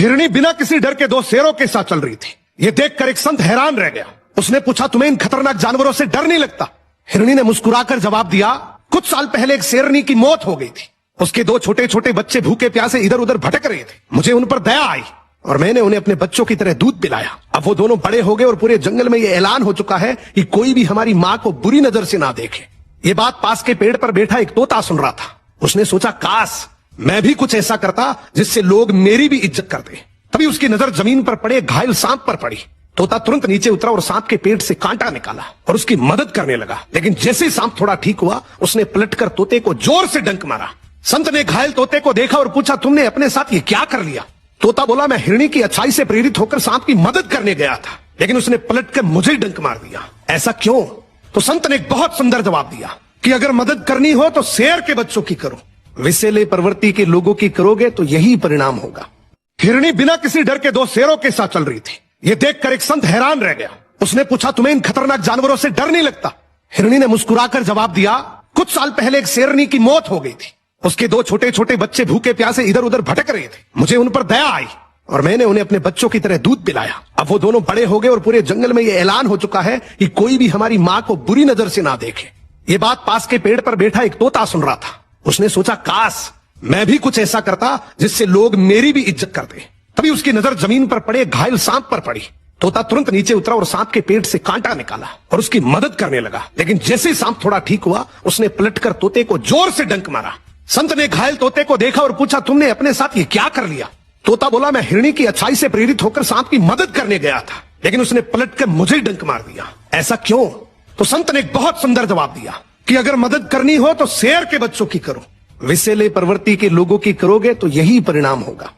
हिरणी बिना किसी डर के दो शेरों के साथ चल रही थी। ये देखकर एक संत हैरान रह गया। उसने पूछा, तुम्हें इन खतरनाक जानवरों से डर नहीं लगता? हिरणी ने मुस्कुराकर जवाब दिया, कुछ साल पहले एक शेरनी की मौत हो गई थी। उसके दो छोटे छोटे बच्चे भूखे प्यासे इधर उधर भटक रहे थे। मुझे उन पर दया आई और मैंने उन्हें अपने बच्चों की तरह दूध पिलाया। अब वो दोनों बड़े हो गए और पूरे जंगल में ये ऐलान हो चुका है कि कोई भी हमारी माँ को बुरी नजर से ना देखे। ये बात पास के पेड़ पर बैठा एक तोता सुन रहा था। उसने सोचा, काश मैं भी कुछ ऐसा करता जिससे लोग मेरी भी इज्जत करते। तभी उसकी नजर जमीन पर पड़े घायल सांप पर पड़ी। तोता तुरंत नीचे उतरा और सांप के पेट से कांटा निकाला और उसकी मदद करने लगा। लेकिन जैसे ही सांप थोड़ा ठीक हुआ, उसने पलटकर तोते को जोर से डंक मारा। संत ने घायल तोते को देखा और पूछा, तुमने अपने साथ ये क्या कर लिया? तोता बोला, मैं हिरणी की अच्छाई से प्रेरित होकर सांप की मदद करने गया था, लेकिन उसने पलटकर मुझे ही डंक मार दिया। ऐसा क्यों? तो संत ने एक बहुत सुंदर जवाब दिया कि अगर मदद करनी हो तो शेर के बच्चों की करो, विषैले प्रवृत्ति के लोगों की करोगे तो यही परिणाम होगा। हिरणी बिना किसी डर के दो शेरों के साथ चल रही थी। ये देखकर एक संत हैरान रह गया। उसने पूछा, तुम्हें इन खतरनाक जानवरों से डर नहीं लगता? हिरणी ने मुस्कुराकर जवाब दिया, कुछ साल पहले एक शेरनी की मौत हो गई थी। उसके दो छोटे छोटे बच्चे भूखे प्यासे इधर उधर भटक रहे थे। मुझे उन पर दया आई और मैंने उन्हें अपने बच्चों की तरह दूध पिलाया। अब वो दोनों बड़े हो गए और पूरे जंगल में ये ऐलान हो चुका है कि कोई भी हमारी माँ को बुरी नजर से ना देखे। ये बात पास के पेड़ पर बैठा एक तोता सुन रहा था। उसने सोचा, काश मैं भी कुछ ऐसा करता जिससे लोग मेरी भी इज्जत करते। तभी उसकी नजर जमीन पर पड़े घायल सांप पर पड़ी। तोता तुरंत नीचे उतरा और सांप के पेट से कांटा निकाला और उसकी मदद करने लगा। लेकिन जैसे ही सांप थोड़ा ठीक हुआ, उसने पलटकर तोते को जोर से डंक मारा। संत ने घायल तोते को देखा और पूछा, तुमने अपने साथ ये क्या कर लिया? तोता बोला, मैं हिरणी की अच्छाई से प्रेरित होकर सांप की मदद करने गया था, लेकिन उसने पलटकर मुझे ही डंक मार दिया। ऐसा क्यों? तो संत ने एक बहुत सुंदर जवाब दिया कि अगर मदद करनी हो तो शेर के बच्चों की करो, विषैले प्रवृत्ति के लोगों की करोगे तो यही परिणाम होगा।